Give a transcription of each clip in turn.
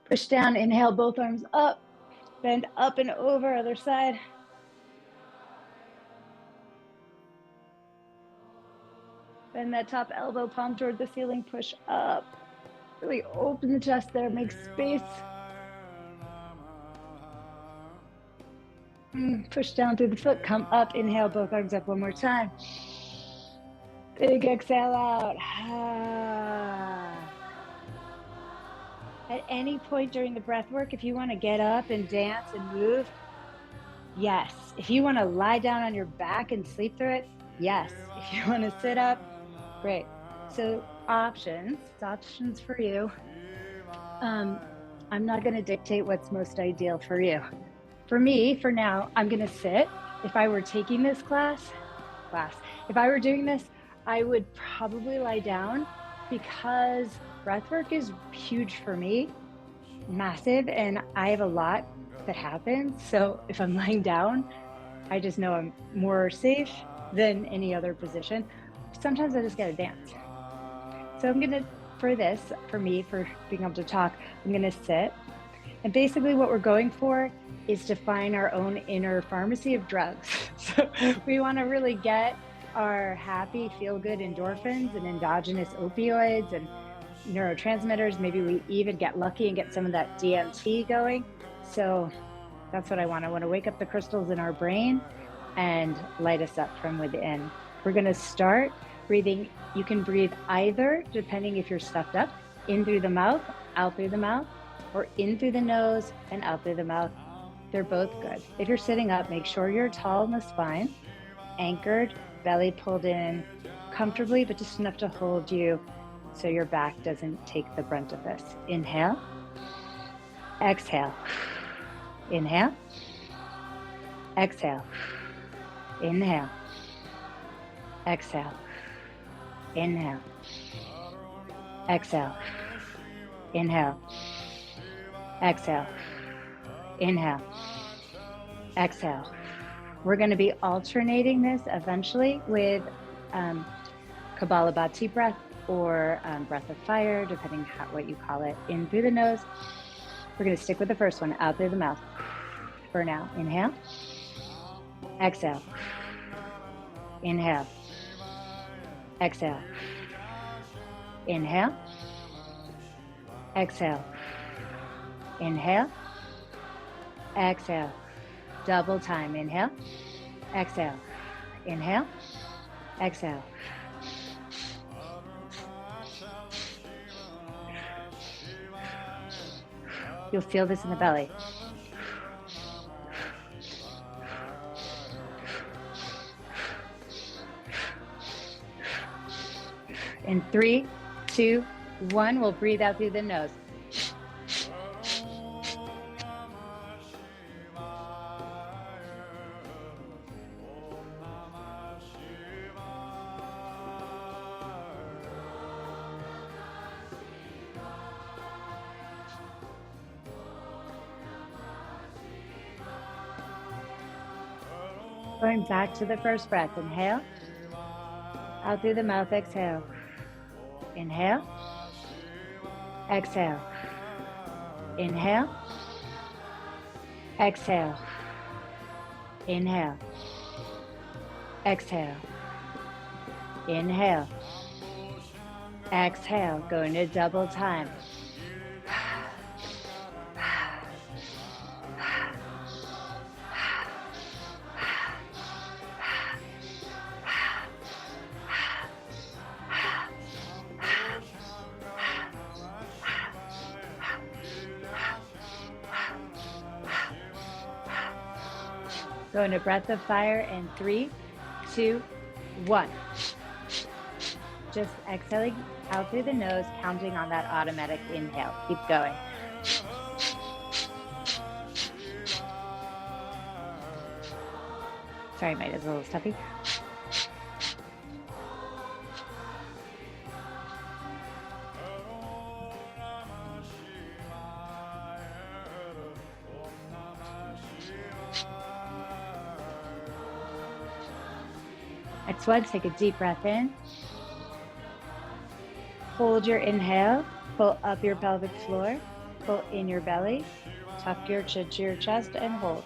Push down, inhale, both arms up, bend up and over, other side. Bend that top elbow, palm toward the ceiling, push up. Really open the chest there, make space. Push down through the foot, come up, inhale, both arms up one more time. Big exhale out. At any point during the breath work, if you want to get up and dance and move, yes. If you want to lie down on your back and sleep through it, yes. If you want to sit up, great. So it's options for you. I'm not going to dictate what's most ideal for you. For me, for now, I'm going to sit. If I were taking this class, if I were doing this, I would probably lie down because breathwork is huge for me, massive, and I have a lot that happens. So if I'm lying down, I just know I'm more safe than any other position. Sometimes I just gotta dance. So I'm gonna, for me, for being able to talk, I'm gonna sit. And basically what we're going for is to find our own inner pharmacy of drugs. So we wanna really get our happy, feel-good endorphins and endogenous opioids and neurotransmitters. Maybe we even get lucky and get some of that DMT going. So that's what I want. I want to wake up the crystals in our brain and light us up from within. We're going to start breathing. You can breathe either, depending if you're stuffed up, in through the mouth, out through the mouth, or in through the nose and out through the mouth. They're both good. If you're sitting up, make sure you're tall in the spine, anchored, belly pulled in comfortably, but just enough to hold you so your back doesn't take the brunt of this. Inhale, exhale, inhale, exhale, inhale, exhale, inhale, exhale, inhale, exhale, inhale, exhale. We're going to be alternating this eventually with Kapalabhati breath or breath of fire, depending what you call it, in through the nose. We're going to stick with the first one, out through the mouth for now. Inhale, exhale, inhale, exhale, inhale, exhale, inhale, exhale. Double time. Inhale, exhale, inhale, exhale. You'll feel this in the belly. In 3, 2, 1, we'll breathe out through the nose. Going back to the first breath. Inhale, out through the mouth, exhale. Inhale, exhale, inhale, exhale, inhale, exhale, inhale, exhale. Going to double time. Go into breath of fire in 3, 2, 1. Just exhaling out through the nose, counting on that automatic inhale. Keep going. Sorry, my nose is a little stuffy. Next one, take a deep breath in. Hold your inhale Pull up your pelvic floor, pull in your belly, tuck your chin to your chest and hold.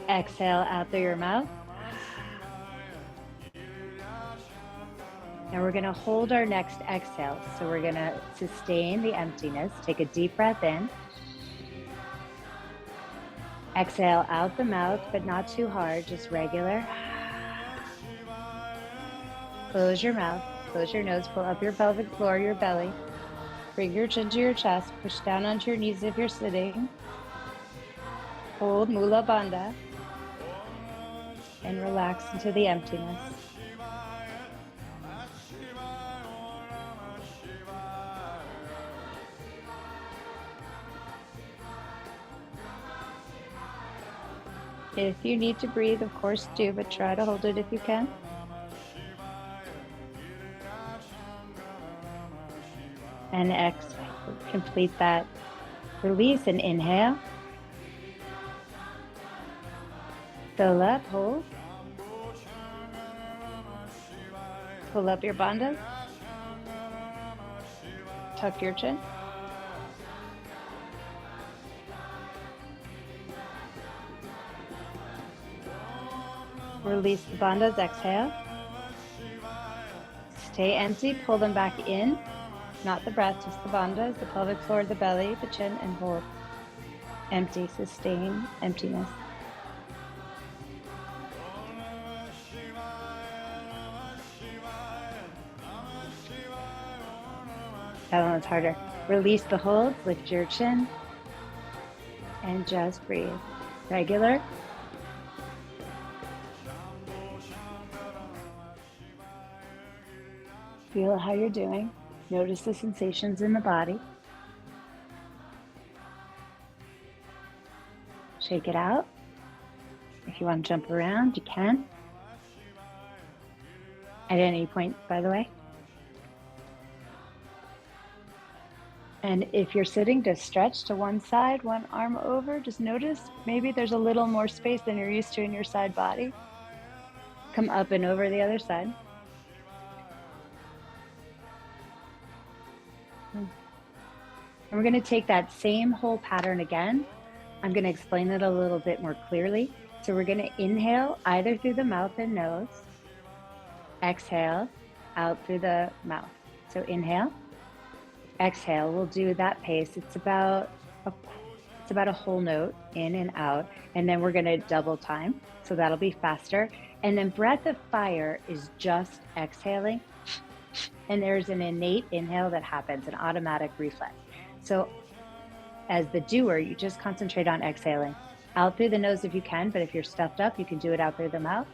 Exhale out through your mouth. And we're going to hold our next exhale. So we're going to sustain the emptiness. Take a deep breath in. Exhale out the mouth, but not too hard, just regular. Close your mouth, close your nose, pull up your pelvic floor, your belly. Bring your chin to your chest, push down onto your knees if you're sitting. Hold Mula Bandha and relax into the emptiness. If you need to breathe, of course do, but try to hold it if you can. And exhale, complete that release and inhale. Fill up, hold. Pull up your bandhas. Tuck your chin. Release the bandhas, exhale. Stay empty, pull them back in. Not the breath, just the bandhas, the pelvic floor, the belly, the chin, and hold. Empty, sustain, emptiness. That one was harder. Release the holds, lift your chin, and just breathe. Regular. Feel how you're doing. Notice the sensations in the body. Shake it out. If you want to jump around, you can. At any point, by the way. And if you're sitting, just stretch to one side, one arm over. Just notice maybe there's a little more space than you're used to in your side body. Come up and over the other side. And we're going to take that same whole pattern again. I'm going to explain it a little bit more clearly. So we're going to inhale either through the mouth and nose. Exhale out through the mouth. So inhale. Exhale, we'll do that pace. It's about a whole note in and out. And then we're going to double time. So that'll be faster. And then breath of fire is just exhaling. And there's an innate inhale that happens, an automatic reflex. So as the doer, you just concentrate on exhaling out through the nose if you can, but if you're stuffed up, you can do it out through the mouth.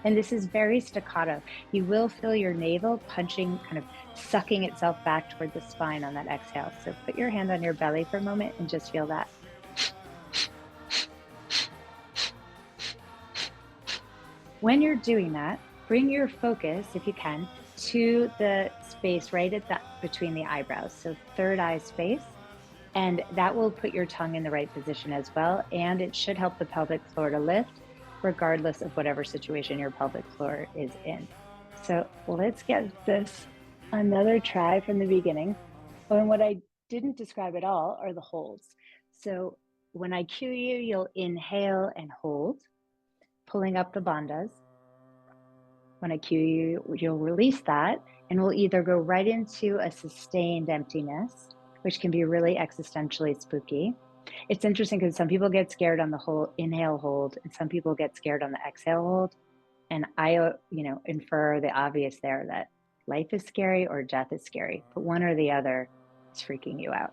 And this is very staccato. You will feel your navel punching, kind of sucking itself back toward the spine on that exhale. So put your hand on your belly for a moment and just feel that. When you're doing that, bring your focus, if you can, to the space right at between the eyebrows. So third eye space. And that will put your tongue in the right position as well. And it should help the pelvic floor to lift, regardless of whatever situation your pelvic floor is in. So let's get this another try from the beginning. And what I didn't describe at all are the holds. So when I cue you, you'll inhale and hold, pulling up the bandhas. When I cue you, you'll release that, and we'll either go right into a sustained emptiness, which can be really existentially spooky. It's interesting because some people get scared on the whole inhale hold, and some people get scared on the exhale hold. And I, infer the obvious there that life is scary or death is scary, but one or the other is freaking you out.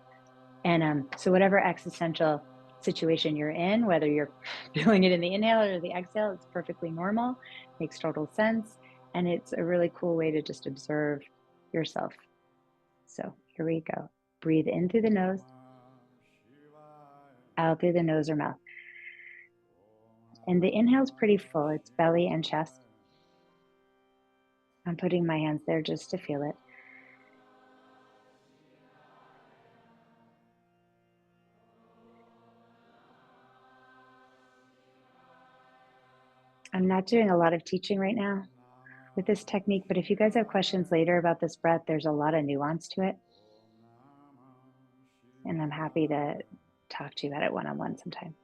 And so whatever existential situation you're in, whether you're feeling it in the inhale or the exhale, it's perfectly normal, makes total sense. And it's a really cool way to just observe yourself. So here we go. Breathe in through the nose, out through the nose or mouth. And the inhale is pretty full. It's belly and chest. I'm putting my hands there just to feel it. I'm not doing a lot of teaching right now with this technique, but if you guys have questions later about this breath, there's a lot of nuance to it. And I'm happy to talk to you about it one-on-one sometime.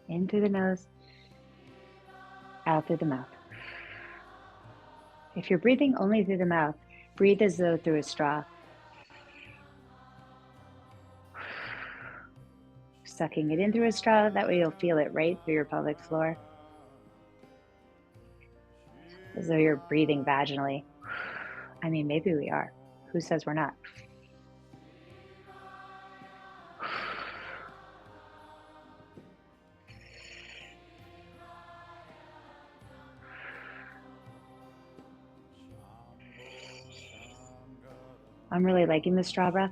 In through the nose, out through the mouth. If you're breathing only through the mouth, breathe as though through a straw. Sucking it in through a straw, that way you'll feel it right through your pelvic floor. As though you're breathing vaginally. I mean, maybe we are. Who says we're not? I'm really liking the straw breath.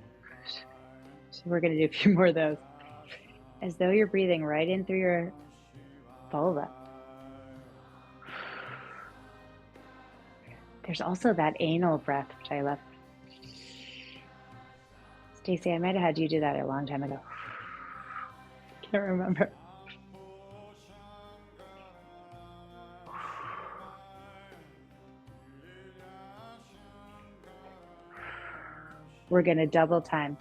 So we're going to do a few more of those. As though you're breathing right in through your vulva. There's also that anal breath, which I love. Stacey, I might have had you do that a long time ago. Can't remember. We're going to double time.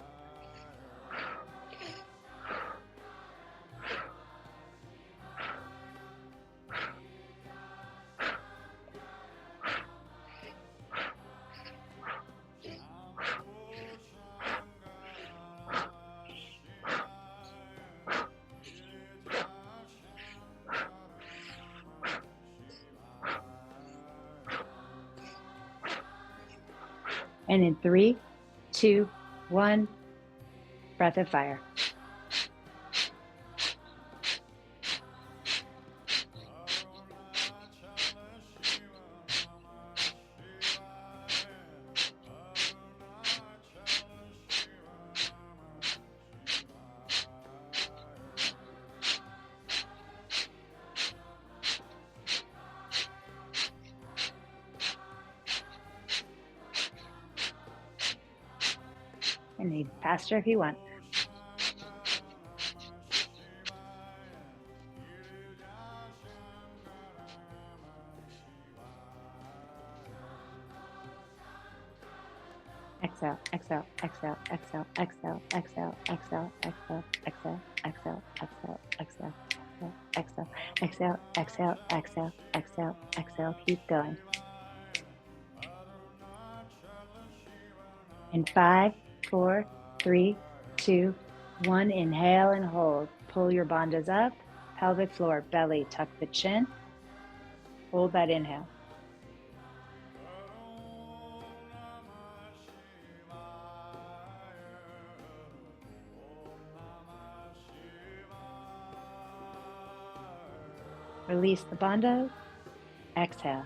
And in 3, 2, 1, breath of fire. And even faster if you want. Exhale, exhale, exhale, exhale, exhale, exhale, exhale, exhale, exhale, exhale, exhale, exhale, exhale, exhale, exhale, exhale, exhale, exhale. Keep going. In 5, 4, 3, 2, 1, inhale and hold. Pull your bandhas up, pelvic floor, belly, tuck the chin. Hold that inhale. Release the bandhas. Exhale.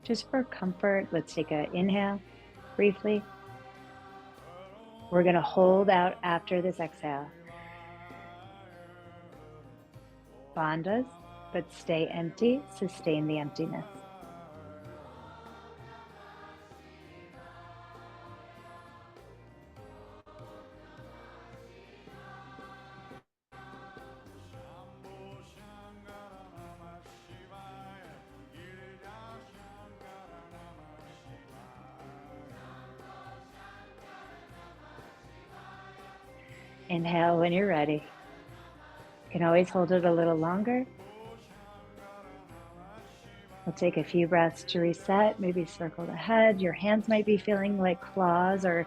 Just for comfort, let's take an inhale briefly. We're going to hold out after this exhale. Bandhas, but stay empty. Sustain the emptiness. Inhale when you're ready. You can always hold it a little longer. We'll take a few breaths to reset, maybe circle the head. Your hands might be feeling like claws or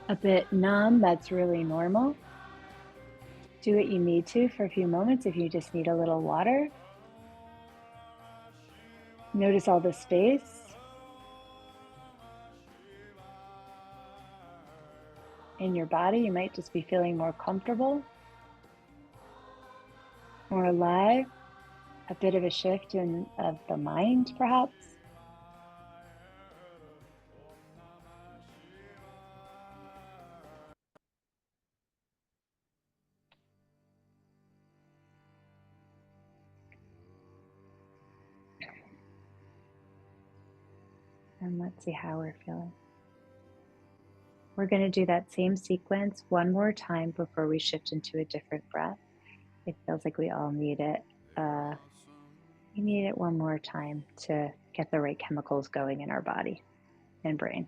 a bit numb. That's really normal. Do what you need to for a few moments if you just need a little water. Notice all the space. In your body, you might just be feeling more comfortable, more alive, a bit of a shift of the mind, perhaps. And let's see how we're feeling. We're going to do that same sequence one more time before we shift into a different breath. It feels like we all need it. We need it one more time to get the right chemicals going in our body and brain.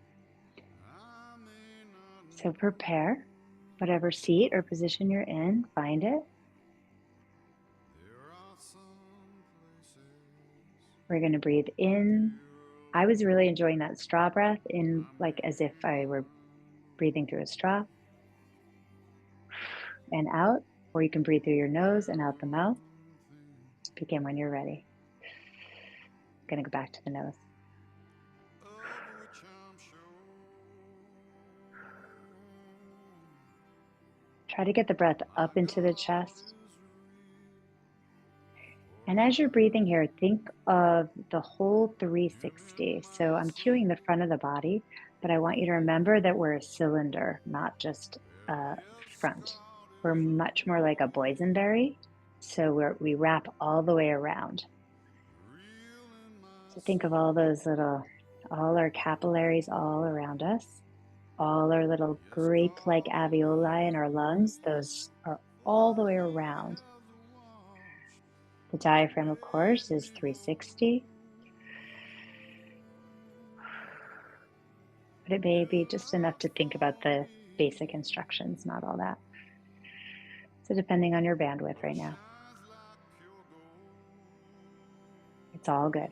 So prepare, whatever seat or position you're in, find it. We're going to breathe in. I was really enjoying that straw breath in, like as if I were breathing through a straw, and out, or you can breathe through your nose and out the mouth. Begin when you're ready. I'm going to go back to the nose. Try to get the breath up into the chest. And as you're breathing here, think of the whole 360. So I'm cueing the front of the body, but I want you to remember that we're a cylinder, not just front. We're much more like a boysenberry. So we wrap all the way around. So think of all those all our capillaries all around us, all our little grape-like alveoli in our lungs, those are all the way around. The diaphragm, of course, is 360. But it may be just enough to think about the basic instructions, not all that. So depending on your bandwidth right now, it's all good.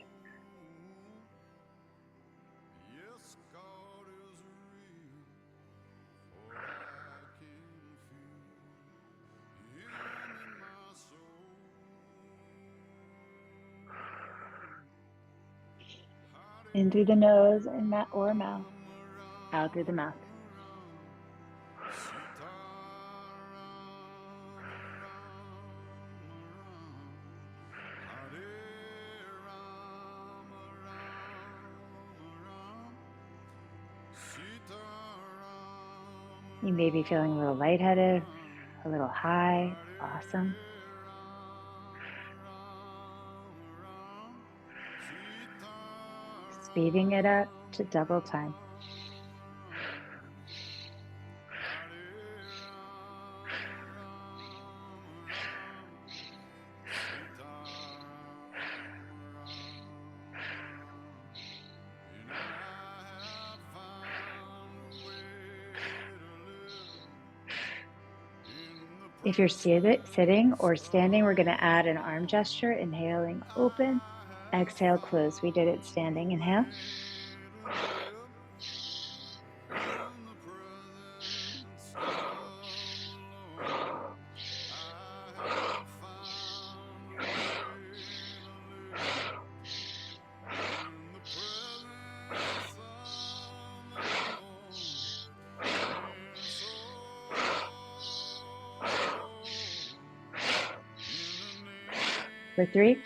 In through the nose or mouth, out through the mouth. You may be feeling a little lightheaded, a little high. Awesome. Speeding it up to double time. If you're sitting or standing, we're going to add an arm gesture. Inhaling, open. Exhale, close. We did it standing. Inhale. For 3,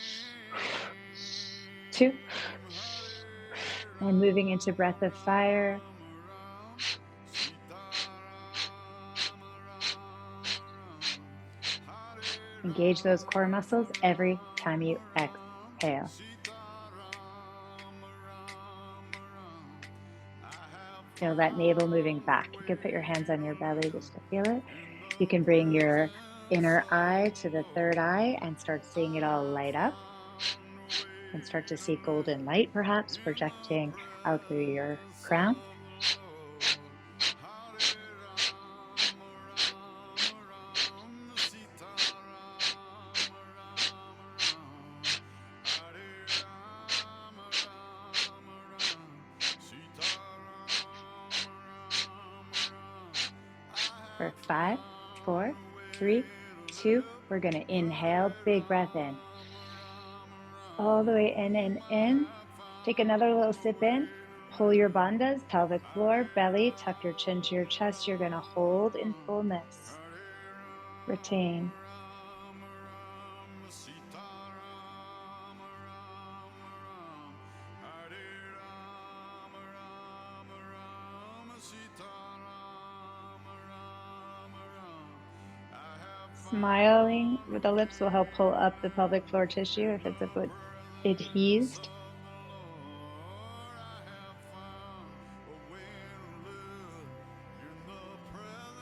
2, and moving into breath of fire. Engage those core muscles every time you exhale. Feel that navel moving back. You can put your hands on your belly just to feel it. You can bring your inner eye to the third eye and start seeing it all light up. And start to see golden light, perhaps, projecting out through your crown. For 5, 4, 3, 2, we're going to inhale, big breath in. All the way in and in. Take another little sip in. Pull your bandhas, pelvic floor, belly, tuck your chin to your chest. You're going to hold in fullness. Retain. Smiling with the lips will help pull up the pelvic floor tissue if it's a bit adhesed.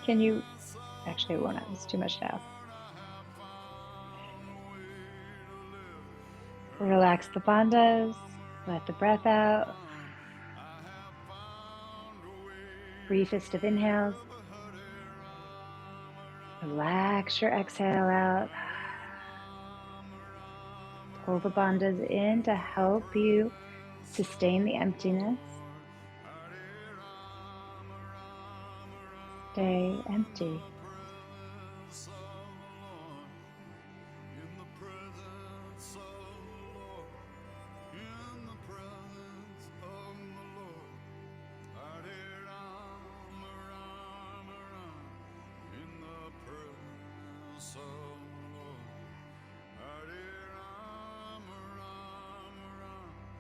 Can you, actually it won't, it's too much to ask. Relax the bandhas, let the breath out. Briefest of inhales. Relax your exhale out. Pull the bandhas in to help you sustain the emptiness. Stay empty.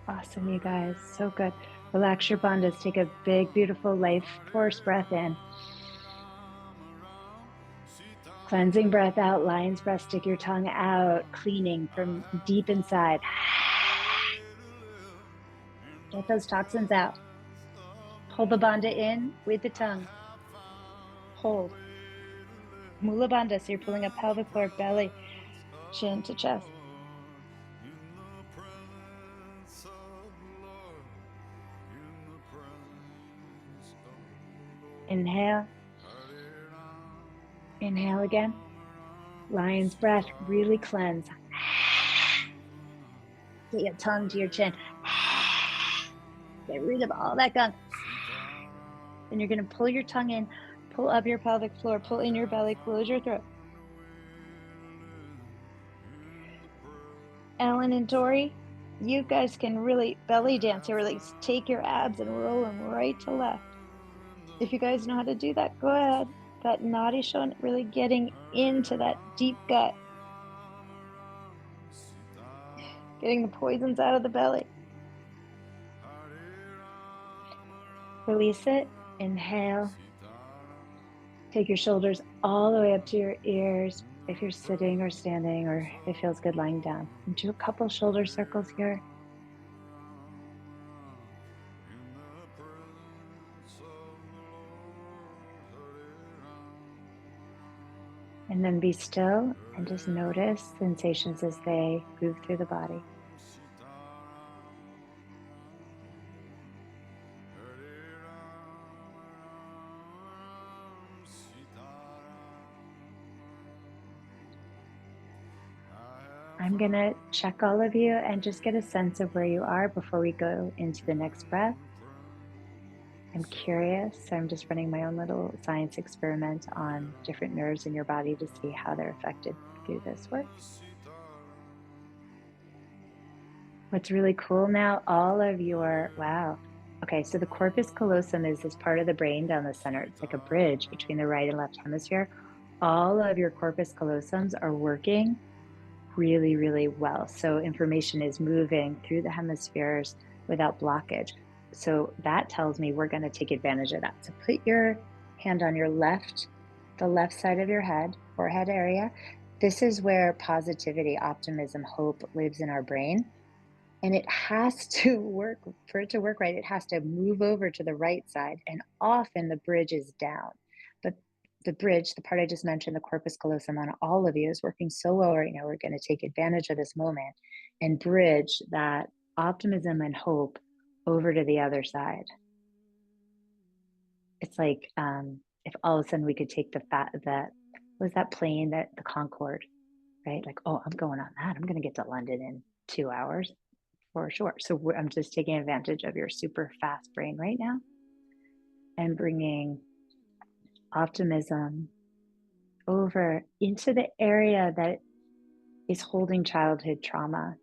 Awesome, you guys. So good. Relax your bandhas. Take a big, beautiful life force breath in. Cleansing breath out, lion's breath, stick your tongue out, cleaning from deep inside. Get those toxins out. Pull the bandha in with the tongue. Hold. Mula bandha, so you're pulling up pelvic floor, belly, chin to chest. Inhale. Inhale again. Lion's breath, really cleanse. Get your tongue to your chin. Get rid of all that gunk. Then you're going to pull your tongue in, pull up your pelvic floor, pull in your belly, close your throat. Ellen and Dory, you guys can really belly dance here, really take your abs and roll them right to left. If you guys know how to do that, go ahead. That nadi shon, really getting into that deep gut. Getting the poisons out of the belly. Release it. Inhale. Take your shoulders all the way up to your ears. If you're sitting or standing, or if it feels good lying down. And do a couple shoulder circles here. And then be still and just notice sensations as they move through the body. I'm going to check all of you and just get a sense of where you are before we go into the next breath. I'm curious, so I'm just running my own little science experiment on different nerves in your body to see how they're affected through this work. What's really cool now, all of your, wow. Okay, so the corpus callosum is this part of the brain down the center. It's like a bridge between the right and left hemisphere. All of your corpus callosums are working really, really well. So information is moving through the hemispheres without blockage. So that tells me we're going to take advantage of that. So put your hand on your left, the left side of your head, forehead area. This is where positivity, optimism, hope lives in our brain. And it has to work, for it to work right, it has to move over to the right side. And often the bridge is down. But the bridge, the part I just mentioned, the corpus callosum on all of you is working so well right now. We're going to take advantage of this moment and bridge that optimism and hope over to the other side. It's like if all of a sudden we could take that plane, that the Concorde, right? Like, oh, I'm going on that. I'm going to get to London in 2 hours for sure. So I'm just taking advantage of your super fast brain right now and bringing optimism over into the area that is holding childhood trauma.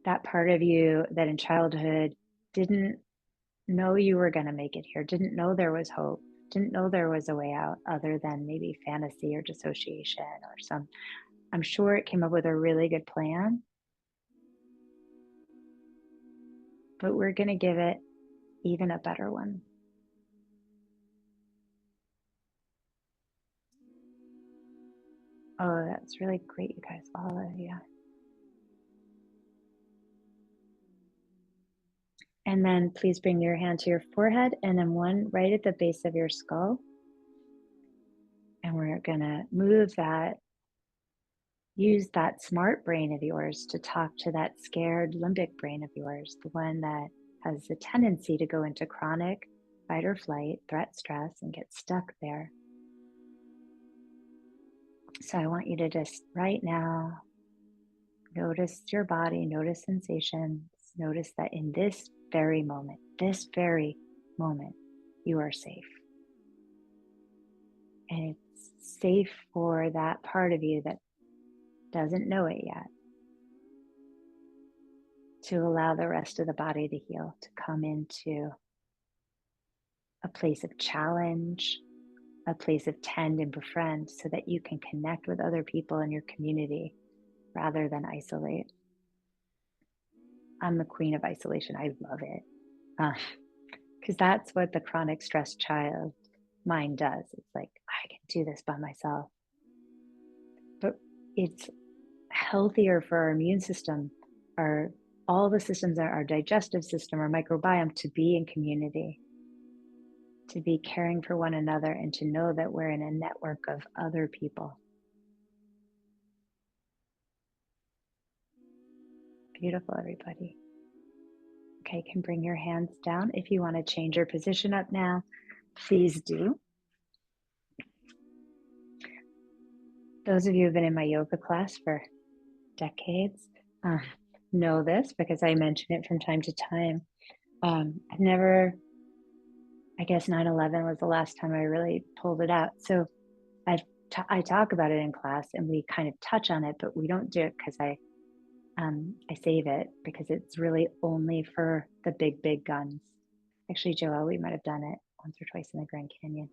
That part of you that in childhood didn't know you were going to make it here, didn't know there was hope, didn't know there was a way out other than maybe fantasy or dissociation or I'm sure it came up with a really good plan, but we're going to give it even a better one. Oh, that's really great, you guys, all of you. And then please bring your hand to your forehead and then one right at the base of your skull. are going to move that, use that smart brain of yours to talk to that scared limbic brain of yours, the one that has the tendency to go into chronic fight or flight, threat, stress, and get stuck there. So I want you to just right now notice your body, notice sensations, notice that in this very moment, you are safe. And it's safe for that part of you that doesn't know it yet to allow the rest of the body to heal, to come into a place of challenge, a place of tend and befriend, so that you can connect with other people in your community rather than isolate. I'm the queen of isolation. I love it. Because that's what the chronic stress child mind does. It's like, I can do this by myself. But it's healthier for our immune system, all the systems, our digestive system, our microbiome, to be in community, to be caring for one another, and to know that we're in a network of other people. Beautiful, everybody. Okay, you can bring your hands down. If you want to change your position up now, please do. Those of you who've been in my yoga class for decades know this, because I mention it from time to time. I've never, I guess 9/11 was the last time I really pulled it out. So I talk about it in class and we kind of touch on it, but we don't do it because I save it, because it's really only for the big guns. Actually, Joelle, we might have done it once or twice in the Grand Canyon.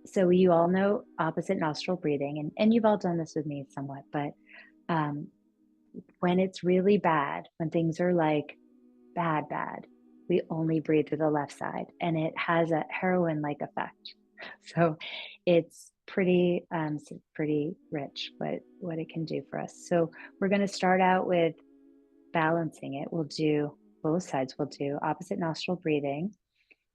So you all know opposite nostril breathing, and you've all done this with me somewhat, but when it's really bad, when things are like bad, we only breathe through the left side, and it has a heroin-like effect. So it's pretty rich what it can do for us. So we're going to start out with balancing it. We'll do both sides. We'll do opposite nostril breathing,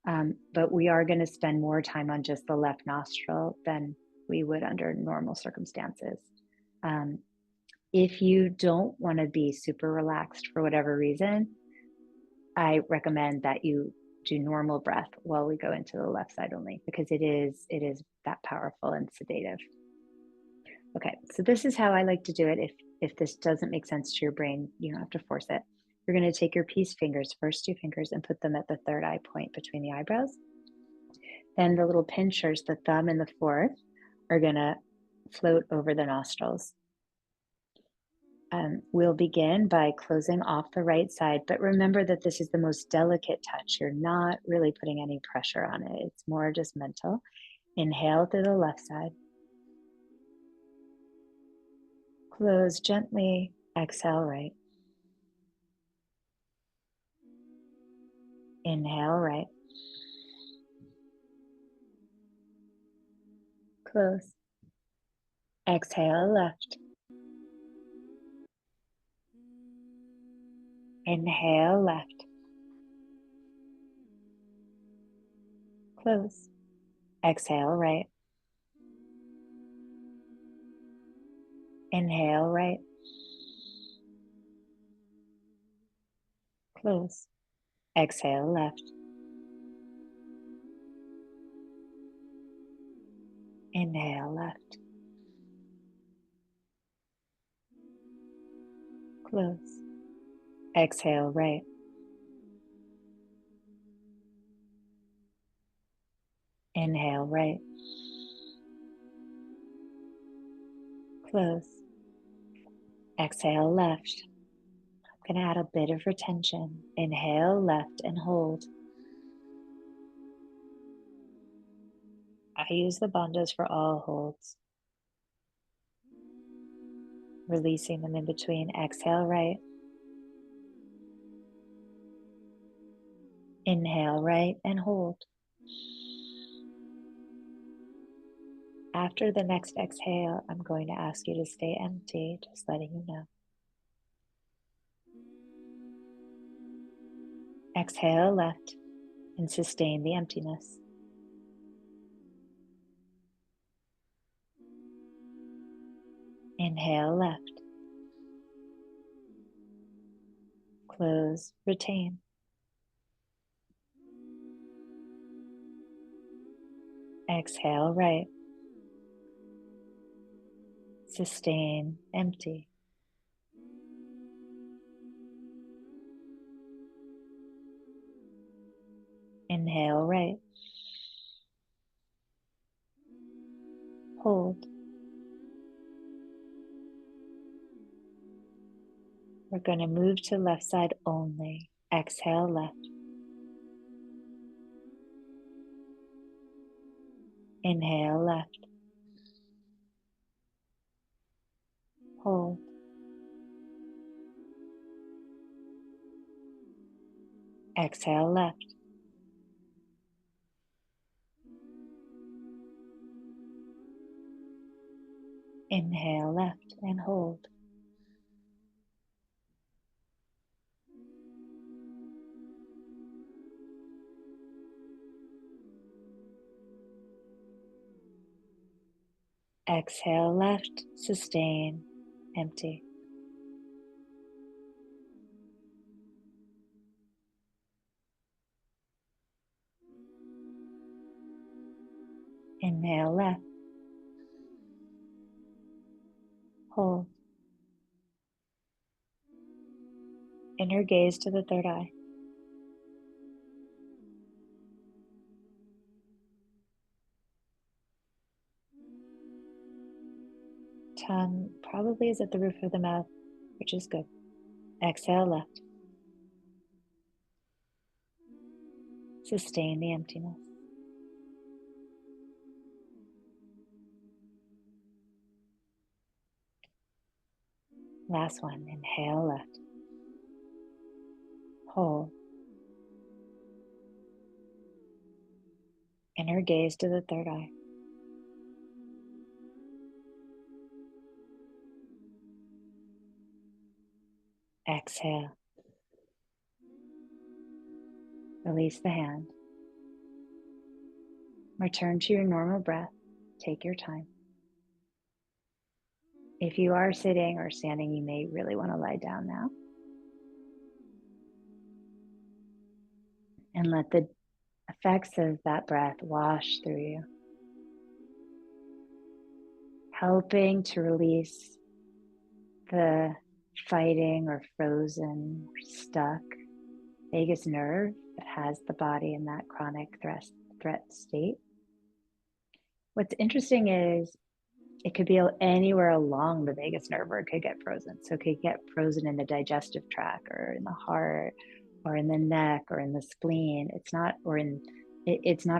but we are going to spend more time on just the left nostril than we would under normal circumstances. If you don't want to be super relaxed for whatever reason, I recommend that you do normal breath while we go into the left side only, because it is that powerful and sedative. Okay, so this is how I like to do it. If this doesn't make sense to your brain, you don't have to force it. You're going to take your peace fingers, first two fingers, and put them at the third eye point between the eyebrows. Then the little pinchers, the thumb and the fourth, are going to float over the nostrils. We'll begin by closing off the right side, but remember that this is the most delicate touch. You're not really putting any pressure on it. It's more just mental. Inhale through the left side. Close gently, exhale right. Inhale right. Close. Exhale left. Inhale left. Close. Exhale right. Inhale right. Close. Exhale left. Inhale left. Close. Exhale right. Inhale right. Close. Exhale left. I'm going to add a bit of retention. Inhale left and hold. I use the bandhas for all holds. Releasing them in between. Exhale right. Inhale right and hold. After the next exhale, I'm going to ask you to stay empty, just letting you know. Exhale left and sustain the emptiness. Inhale left. Close, retain. Exhale right. Sustain, empty. Inhale right. Hold. We're going to move to left side only. Exhale left. Inhale left. Hold. Exhale left. Inhale left and hold. Exhale left, sustain, empty. Inhale left. Hold. Inner gaze to the third eye. Tongue probably is at the roof of the mouth, which is good. Exhale left. Sustain the emptiness. Last one. Inhale left. Hold. Inner gaze to the third eye. Exhale. Release the hand. Return to your normal breath. Take your time. If you are sitting or standing, you may really want to lie down now. And let the effects of that breath wash through you, helping to release the fighting or frozen or stuck vagus nerve that has the body in that chronic threat state. What's interesting is it could be anywhere along the vagus nerve where it could get frozen. So it could get frozen in the digestive tract or in the heart or in the neck or in the spleen. It's not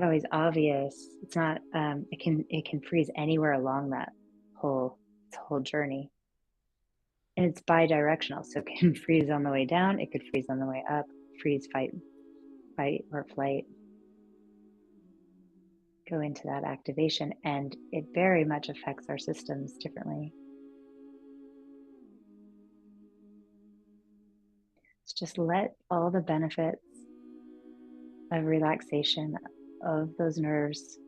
always obvious. It's not, it can freeze anywhere along that whole journey. And it's bi-directional. So it can freeze on the way down. It could freeze on the way up, freeze, fight or flight. Go into that activation, and it very much affects our systems differently. So just let all the benefits of relaxation of those nerves,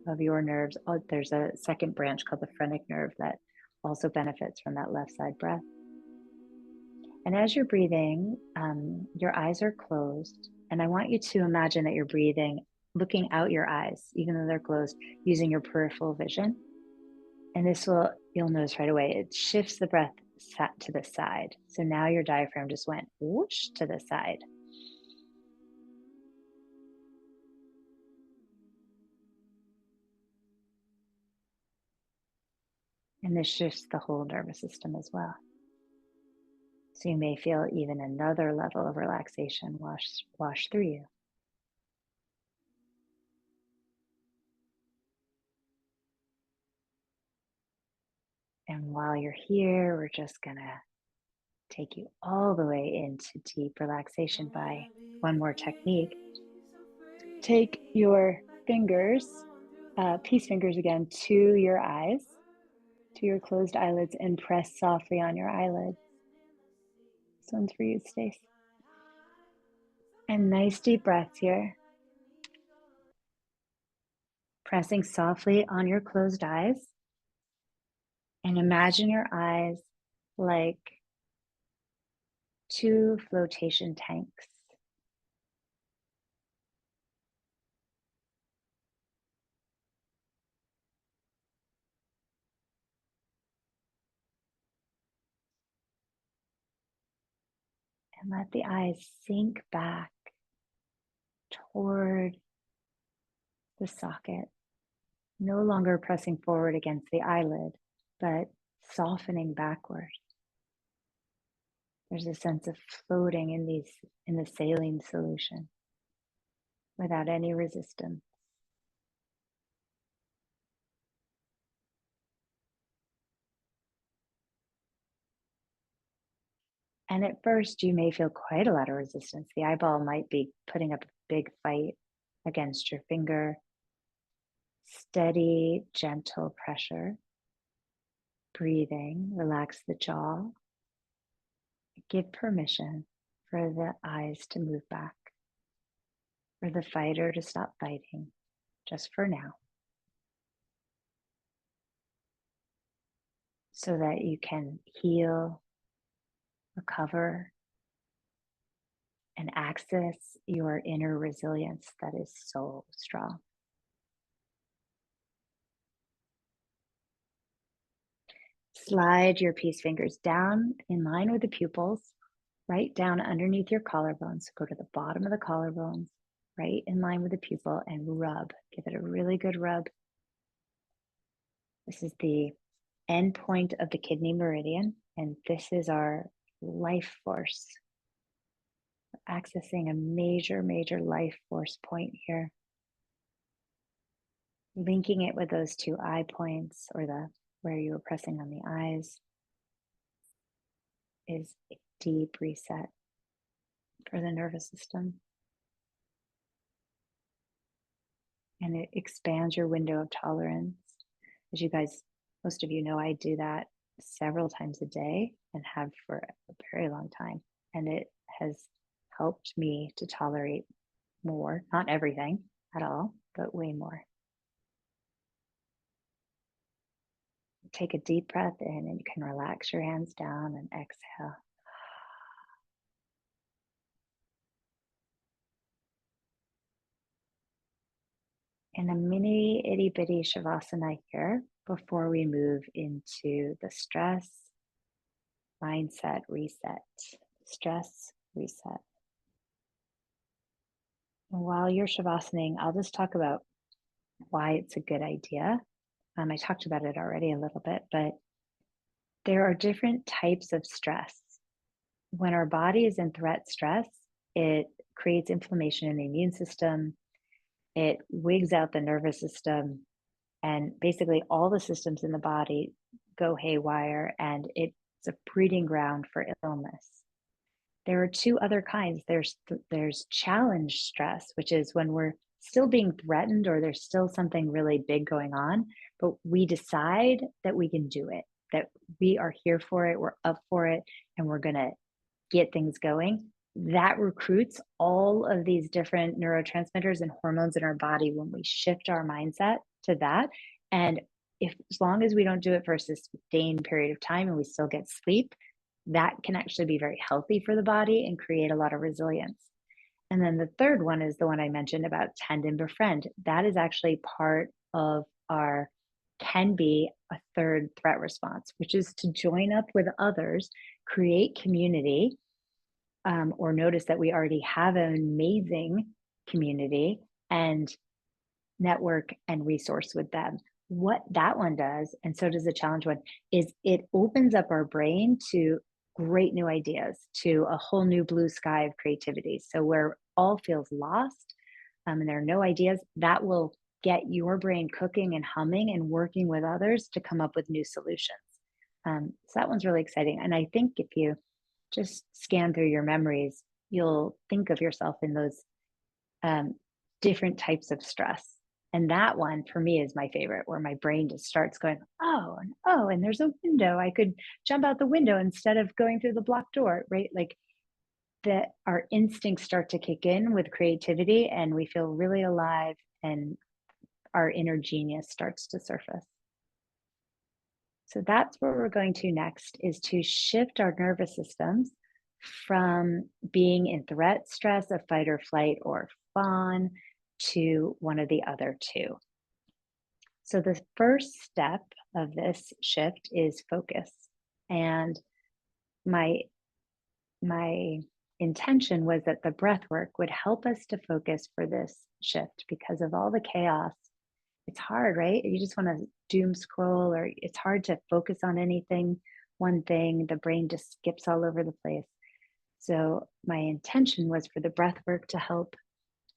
of your nerves. Oh, there's a second branch called the phrenic nerve that also benefits from that left side breath. And as you're breathing, your eyes are closed, and I want you to imagine that you're breathing looking out your eyes, even though they're closed, using your peripheral vision. And this will, you'll notice right away, it shifts the breath to the side. So now your diaphragm just went whoosh to the side. And this shifts the whole nervous system as well. So you may feel even another level of relaxation wash through you. And while you're here, we're just gonna take you all the way into deep relaxation by one more technique. Take your fingers, peace fingers again, to your eyes, to your closed eyelids, and press softly on your eyelids. This one's for you, Stace. And nice deep breaths here. Pressing softly on your closed eyes. And imagine your eyes like two flotation tanks. And let the eyes sink back toward the socket, no longer pressing forward against the eyelid, but softening backward. There's a sense of floating in the saline solution without any resistance. And at first, you may feel quite a lot of resistance. The eyeball might be putting up a big fight against your finger. Steady, gentle pressure. Breathing, relax the jaw. Give permission for the eyes to move back, for the fighter to stop fighting, just for now, so that you can heal, recover, and access your inner resilience that is so strong. Slide your peace fingers down in line with the pupils, right down underneath your collarbones. So go to the bottom of the collarbones, right in line with the pupil, and rub. Give it a really good rub. This is the end point of the kidney meridian, and this is our life force. We're accessing a major, major life force point here. Linking it with those two eye points, or where you were pressing on the eyes, is a deep reset for the nervous system. And it expands your window of tolerance. As you guys, most of you know, I do that several times a day and have for a very long time. And it has helped me to tolerate more, not everything at all, but way more. Take a deep breath in, and you can relax your hands down and exhale. And a mini itty bitty shavasana here before we move into the stress mindset reset. Stress reset. And while you're shavasanaing, I'll just talk about why it's a good idea. I talked about it already a little bit, but there are different types of stress. When our body is in threat stress, it creates inflammation in the immune system. It wigs out the nervous system, and basically all the systems in the body go haywire, and it's a breeding ground for illness. There are two other kinds. There's challenge stress, which is when we're still being threatened or there's still something really big going on, but we decide that we can do it, that we are here for it, we're up for it, and we're going to get things going. That recruits all of these different neurotransmitters and hormones in our body when we shift our mindset to that. And as long as we don't do it for a sustained period of time and we still get sleep, that can actually be very healthy for the body and create a lot of resilience. And then the third one is the one I mentioned about tend and befriend. That is actually part of can be a third threat response, which is to join up with others, create community, or notice that we already have an amazing community and network and resource with them. What that one does, and so does the challenge one, is it opens up our brain to great new ideas, to a whole new blue sky of creativity. So where all feels lost, and there are no ideas, that will get your brain cooking and humming and working with others to come up with new solutions. So that one's really exciting. And I think if you just scan through your memories, you'll think of yourself in those different types of stress. And that one for me is my favorite, where my brain just starts going, oh, and there's a window. I could jump out the window instead of going through the blocked door, right? Like that our instincts start to kick in with creativity and we feel really alive and our inner genius starts to surface. So that's where we're going to next, is to shift our nervous systems from being in threat, stress, of fight or flight or fawn, to one of the other two. So the first step of this shift is focus. And my my intention was that the breath work would help us to focus for this shift because of all the chaos. It's hard, right? You just want to doom scroll, or it's hard to focus on anything, one thing. The brain just skips all over the place. So my intention was for the breath work to help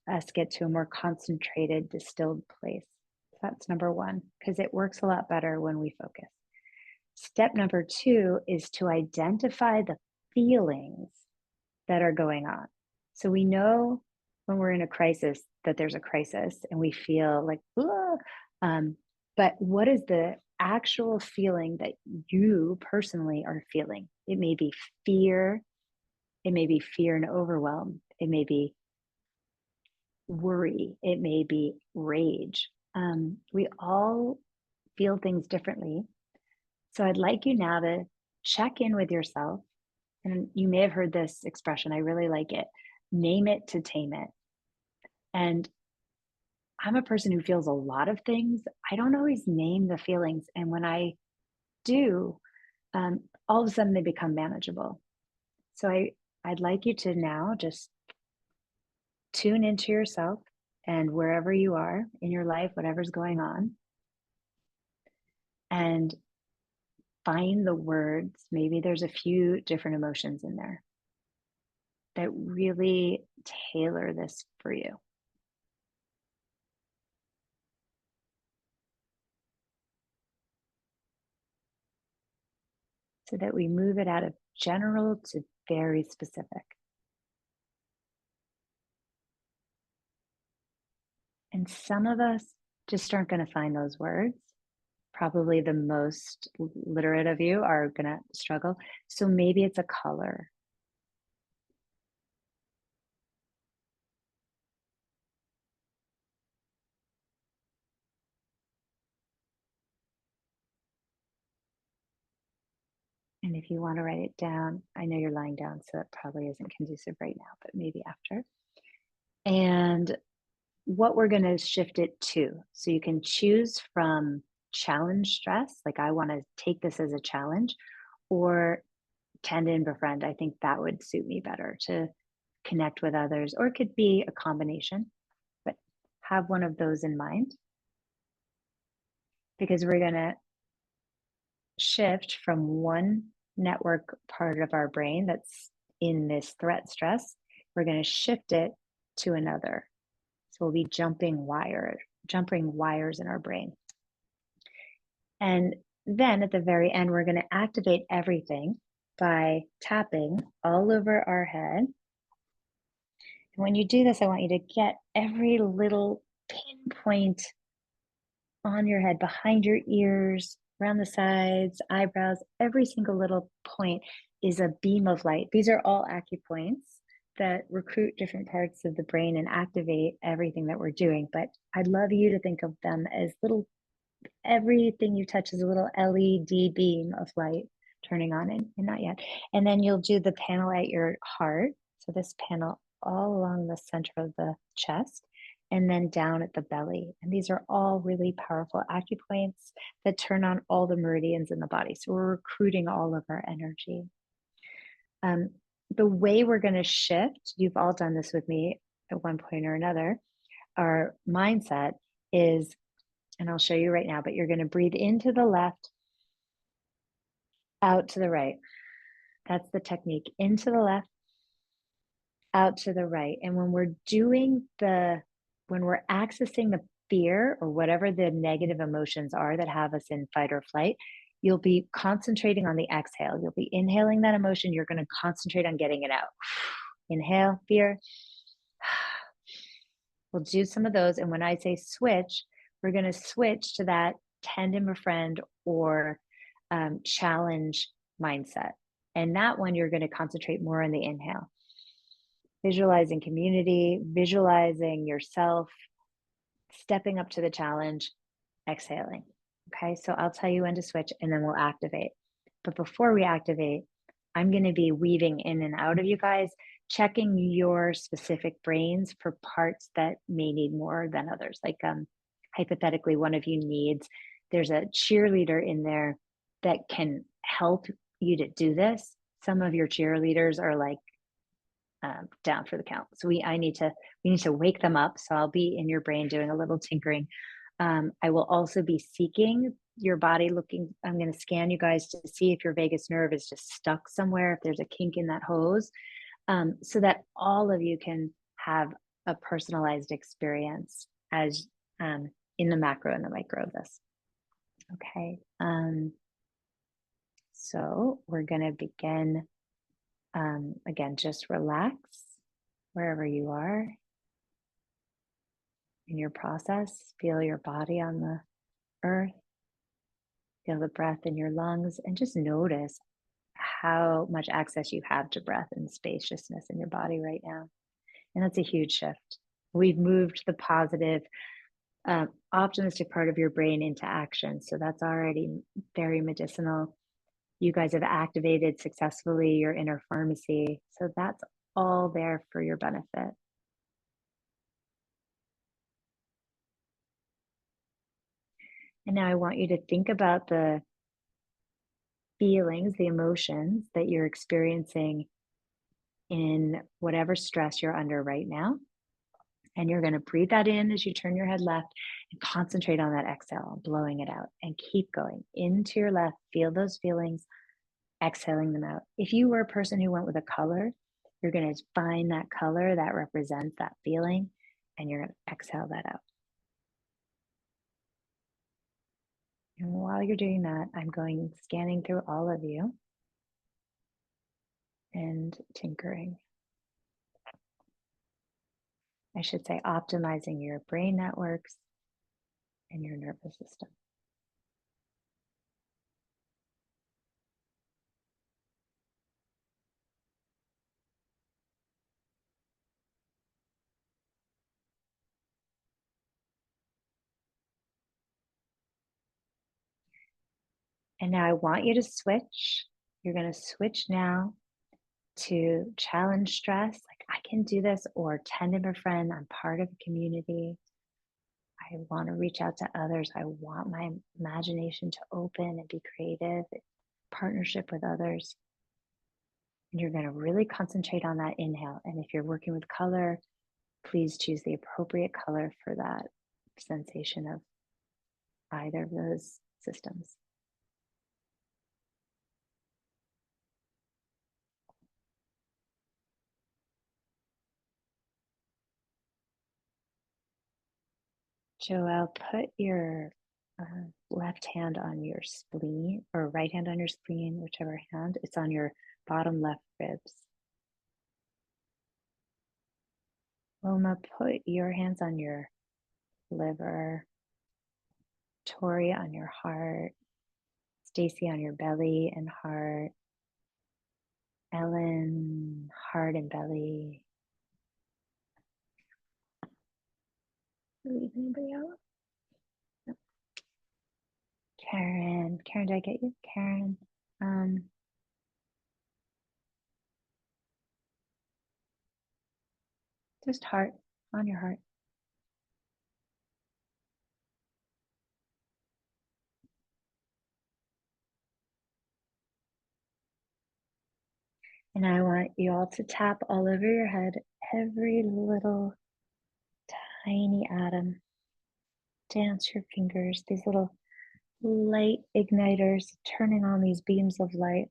us get to a more concentrated, distilled place. So that's number one, because it works a lot better when we focus. Step number two is to identify the feelings that are going on. So we know when we're in a crisis that there's a crisis and we feel like, but what is the actual feeling that you personally are feeling? It may be fear. It may be fear and overwhelm. It may be worry. It may be rage. We all feel things differently. So I'd like you now to check in with yourself. And you may have heard this expression. I really like it. Name it to tame it. And I'm a person who feels a lot of things. I don't always name the feelings. And when I do, all of a sudden they become manageable. So I'd like you to now just tune into yourself and wherever you are in your life, whatever's going on, and find the words. Maybe there's a few different emotions in there that really tailor this for you. So that we move it out of general to very specific. And some of us just aren't going to find those words. Probably the most literate of you are going to struggle. So maybe it's a color. And if you want to write it down, I know you're lying down, so it probably isn't conducive right now, but maybe after. And what we're going to shift it to. So you can choose from challenge stress, like I want to take this as a challenge, or tend and befriend. I think that would suit me better, to connect with others, or it could be a combination, but have one of those in mind, because we're going to shift from one network part of our brain that's in this threat stress. We're going to shift it to another. So we'll be jumping wires in our brain. And then at the very end, we're going to activate everything by tapping all over our head. And when you do this, I want you to get every little pinpoint on your head, behind your ears, around the sides, eyebrows. Every single little point is a beam of light. These are all acupoints that recruit different parts of the brain and activate everything that we're doing. But I'd love you to think of them as little, everything you touch is a little LED beam of light turning on, and not yet. And then you'll do the panel at your heart. So this panel all along the center of the chest, and then down at the belly. And these are all really powerful acupoints that turn on all the meridians in the body. So we're recruiting all of our energy. The way we're going to shift, you've all done this with me at one point or another, our mindset is, and I'll show you right now, but you're going to breathe into the left, out to the right. That's the technique. Into the left, out to the right. And when we're when we're accessing the fear or whatever the negative emotions are that have us in fight or flight, you'll be concentrating on the exhale. You'll be inhaling that emotion. You're going to concentrate on getting it out. Inhale, fear. We'll do some of those. And when I say switch, we're going to switch to that tend and befriend or challenge mindset. And that one, you're going to concentrate more on the inhale. Visualizing community, visualizing yourself, stepping up to the challenge, exhaling. Okay, so I'll tell you when to switch and then we'll activate. But before we activate, I'm going to be weaving in and out of you guys, checking your specific brains for parts that may need more than others. Like hypothetically, one of you needs, there's a cheerleader in there that can help you to do this. Some of your cheerleaders are like down for the count. So we need to wake them up. So I'll be in your brain doing a little tinkering. I will also be seeking your body looking. I'm going to scan you guys to see if your vagus nerve is just stuck somewhere, if there's a kink in that hose, so that all of you can have a personalized experience as in the macro and the micro of this. Okay. So we're going to begin. Again, just relax wherever you are in your process. Feel your body on the earth. Feel the breath in your lungs and just notice how much access you have to breath and spaciousness in your body right now. And that's a huge shift. We've moved the positive, optimistic part of your brain into action. So that's already very medicinal. You guys have activated successfully your inner pharmacy. So that's all there for your benefit. And now I want you to think about the feelings, the emotions that you're experiencing in whatever stress you're under right now. And you're going to breathe that in as you turn your head left and concentrate on that exhale, blowing it out, and keep going into your left. Feel those feelings, exhaling them out. If you were a person who went with a color, you're going to find that color that represents that feeling, and you're going to exhale that out. And while you're doing that, I'm scanning through all of you and tinkering. I should say optimizing your brain networks and your nervous system. And now I want you to switch. You're going to switch now to challenge stress. Like, I can do this, or tend to a friend. I'm part of a community. I want to reach out to others. I want my imagination to open and be creative, partnership with others. And you're going to really concentrate on that inhale. And if you're working with color, please choose the appropriate color for that sensation of either of those systems. Joelle, put your left hand on your spleen, or right hand on your spleen, whichever hand. It's on your bottom left ribs. Wilma, put your hands on your liver. Tori on your heart. Stacy on your belly and heart. Ellen, heart and belly. Leave anybody out? No. Karen, did I get you? Karen. Just heart, on your heart. And I want you all to tap all over your head, every little tiny atom. Dance your fingers, these little light igniters, turning on these beams of light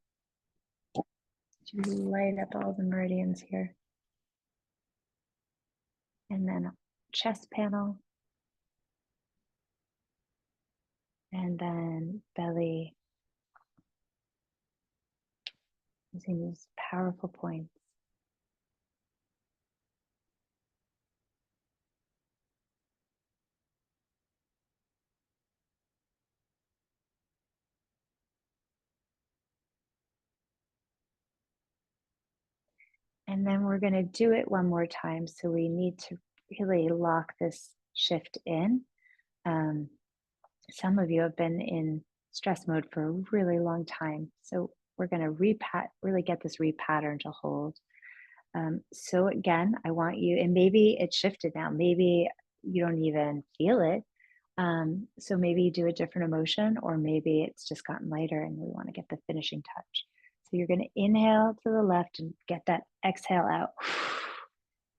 to light up all the meridians here. And then chest panel, and then belly, using these powerful points. And then we're going to do it one more time. So we need to really lock this shift in. Some of you have been in stress mode for a really long time. So we're going to really get this repattern to hold. So again, I want you, and maybe it's shifted now. Maybe you don't even feel it. So maybe you do a different emotion, or maybe it's just gotten lighter and we want to get the finishing touch. So you're going to inhale to the left and get that exhale out,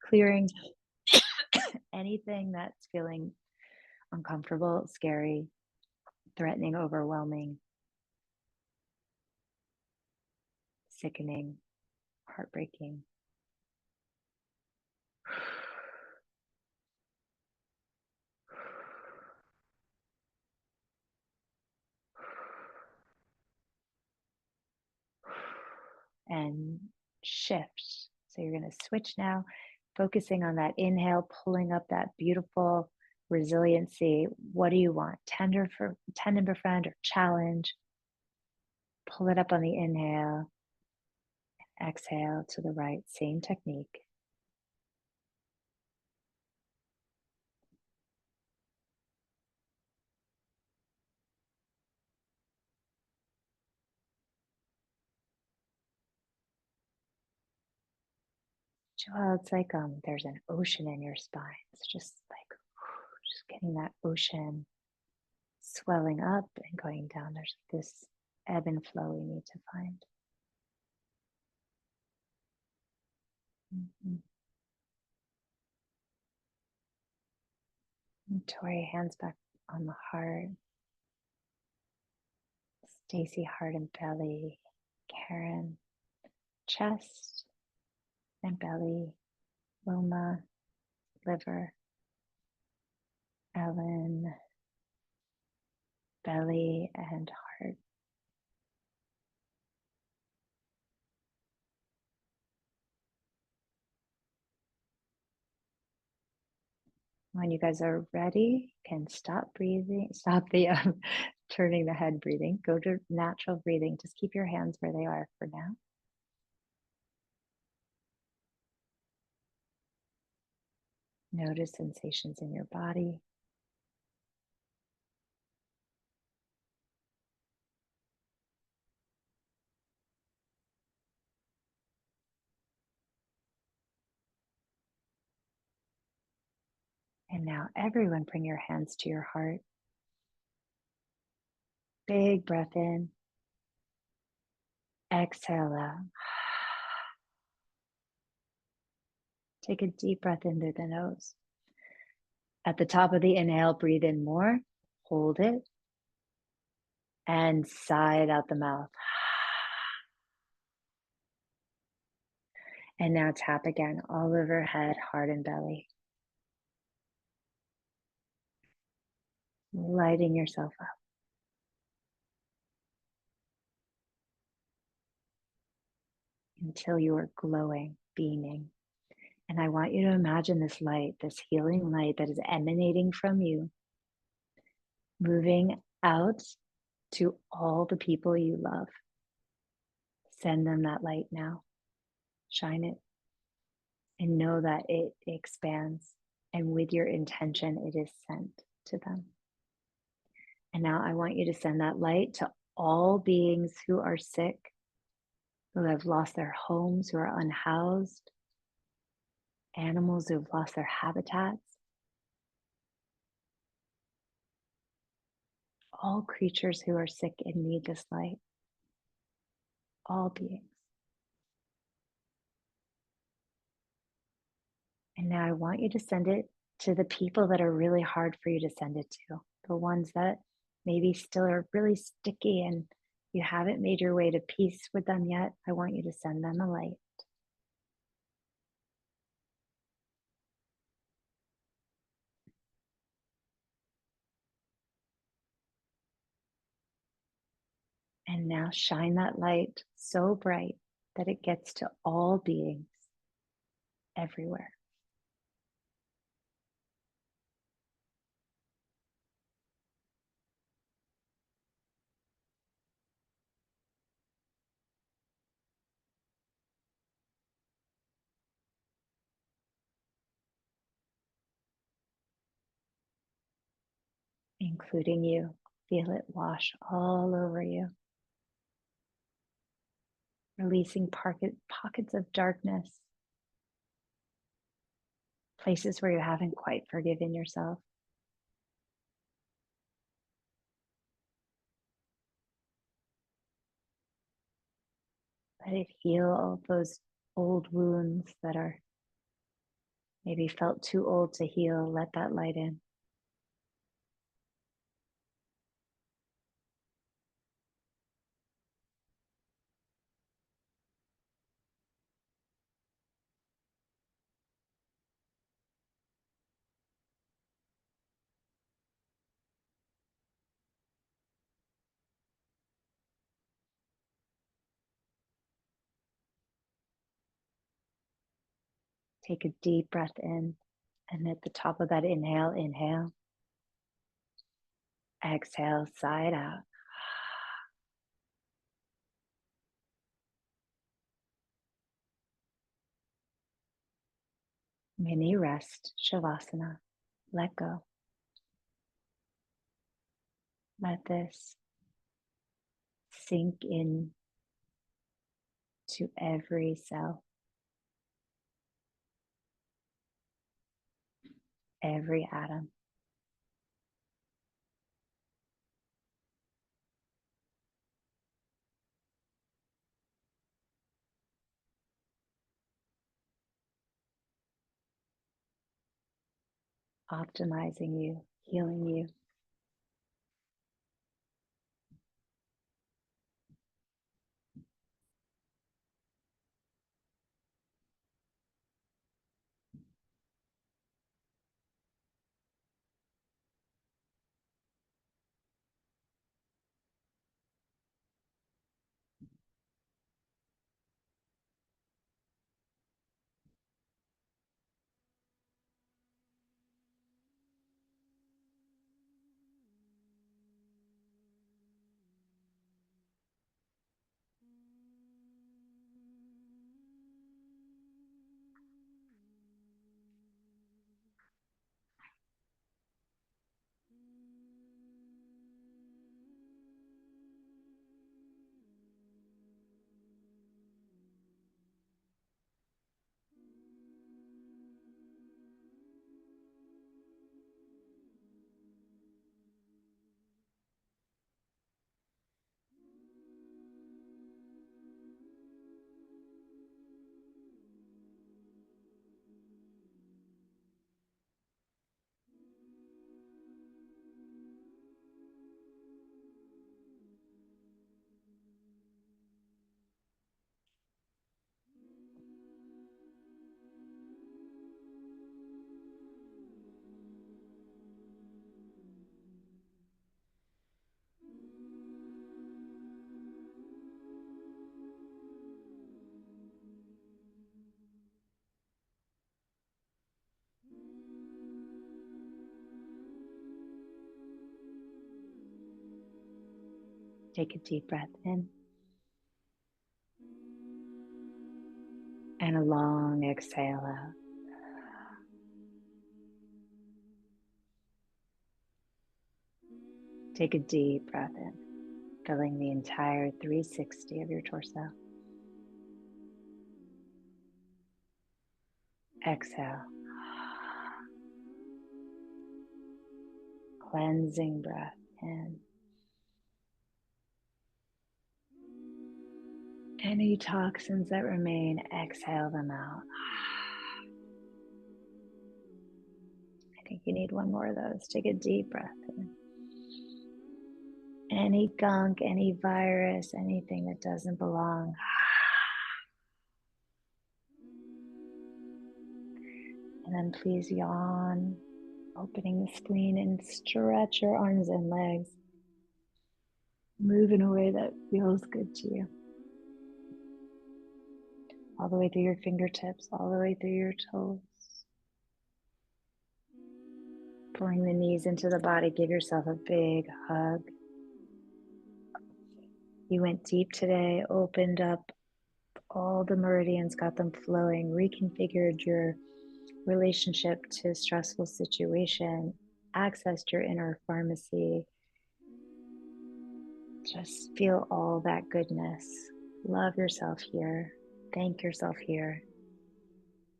clearing anything that's feeling uncomfortable, scary, threatening, overwhelming, sickening, heartbreaking. And shift. So you're going to switch now, focusing on that inhale, pulling up that beautiful resiliency. What do you want? Tender befriend or challenge? Pull it up on the inhale, exhale to the right, same technique. Well, it's like there's an ocean in your spine. It's just like just getting that ocean swelling up and going down. There's this ebb and flow we need to find. Mm-hmm. Tori, hands back on the heart. Stacy, heart and belly. Karen, chest and belly. Wilma, liver. Ellen, belly and heart. When you guys are ready, you can stop breathing, stop the turning the head breathing, go to natural breathing. Just keep your hands where they are for now. Notice sensations in your body. And now everyone bring your hands to your heart. Big breath in. Exhale out. Take a deep breath in through the nose. At the top of the inhale, breathe in more, hold it, and sigh it out the mouth. And now tap again, all over head, heart, and belly. Lighting yourself up until you are glowing, beaming. And I want you to imagine this light, this healing light that is emanating from you, moving out to all the people you love. Send them that light now. Shine it and know that it expands. And with your intention, it is sent to them. And now I want you to send that light to all beings who are sick, who have lost their homes, who are unhoused, animals who have lost their habitats, all creatures who are sick and need this light, all beings. And now I want you to send it to the people that are really hard for you to send it to, the ones that maybe still are really sticky and you haven't made your way to peace with them yet. I want you to send them a light. And now shine that light so bright that it gets to all beings everywhere. including you. Feel it wash all over you, releasing pockets of darkness, places where you haven't quite forgiven yourself. Let it heal all those old wounds that are maybe felt too old to heal. Let that light in. Take a deep breath in, and at the top of that inhale, inhale. Exhale, side out. Mini rest, Shavasana. Let go. Let this sink in to every cell, every atom. Optimizing you, healing you. Take a deep breath in and a long exhale out. Take a deep breath in, filling the entire 360 of your torso. Exhale. Cleansing breath in. Any toxins that remain, exhale them out. I think you need one more of those. Take a deep breath in. Any gunk, any virus, anything that doesn't belong. And then please yawn, opening the spleen, and stretch your arms and legs. Move in a way that feels good to you. All the way through your fingertips, all the way through your toes. Pulling the knees into the body, give yourself a big hug. You went deep today, opened up all the meridians, got them flowing, reconfigured your relationship to stressful situation, accessed your inner pharmacy. Just feel all that goodness. Love yourself here. Thank yourself here.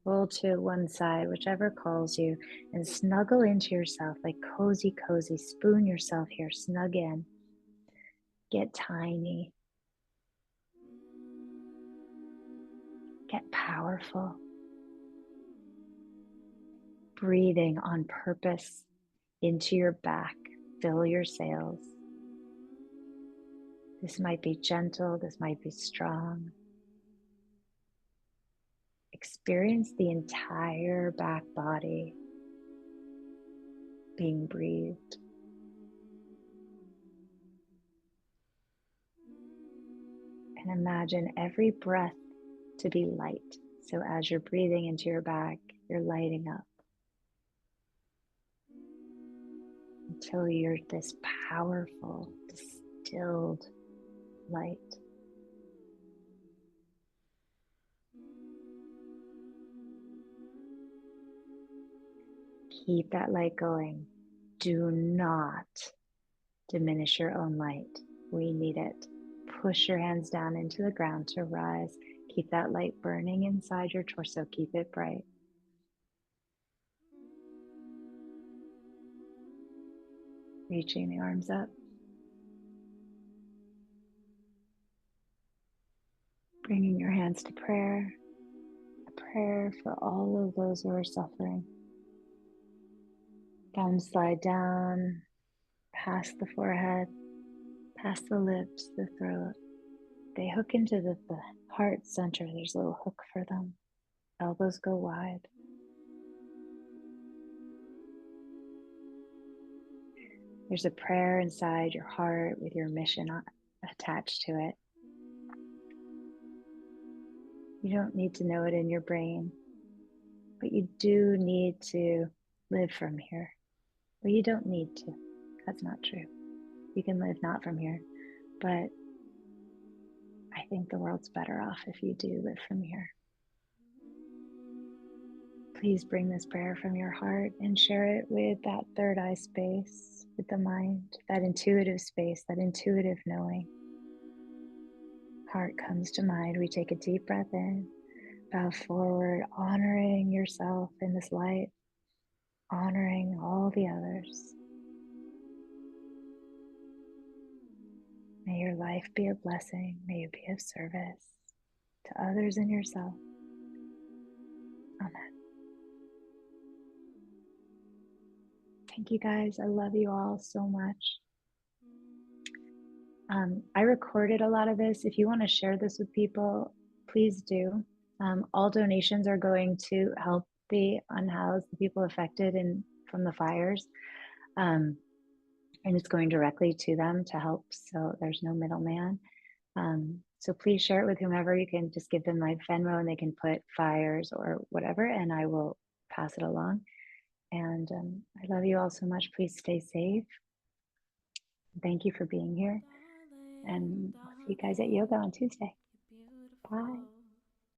Roll to one side, whichever calls you, and snuggle into yourself like cozy, cozy. Spoon yourself here, snug in. Get tiny. Get powerful. Breathing on purpose into your back. Fill your sails. This might be gentle, this might be strong. Experience the entire back body being breathed. And imagine every breath to be light. So as you're breathing into your back, you're lighting up until you're this powerful, distilled light. Keep that light going. Do not diminish your own light. We need it. Push your hands down into the ground to rise. Keep that light burning inside your torso. Keep it bright. Reaching the arms up. Bringing your hands to prayer. A prayer for all of those who are suffering. Thumbs slide down, past the forehead, past the lips, the throat. They hook into the heart center. There's a little hook for them. Elbows go wide. There's a prayer inside your heart with your mission attached to it. You don't need to know it in your brain, but you do need to live from here. Well, you don't need to. That's not true. You can live not from here, but I think the world's better off if you do live from here. Please bring this prayer from your heart and share it with that third eye space, with the mind, that intuitive space, that intuitive knowing. Heart comes to mind. We take a deep breath in, bow forward, honoring yourself in this light, honoring all the others. May your life be a blessing. May you be of service to others and yourself. Amen. Thank you guys. I love you all so much. I recorded a lot of this. If you want to share this with people, please do. All donations are going to help the unhoused, the people affected from the fires. And it's going directly to them to help. So there's no middleman. So please share it with whomever. You can just give them my Venmo and they can put fires or whatever, and I will pass it along. And I love you all so much. Please stay safe. Thank you for being here. And I'll see you guys at yoga on Tuesday. Bye.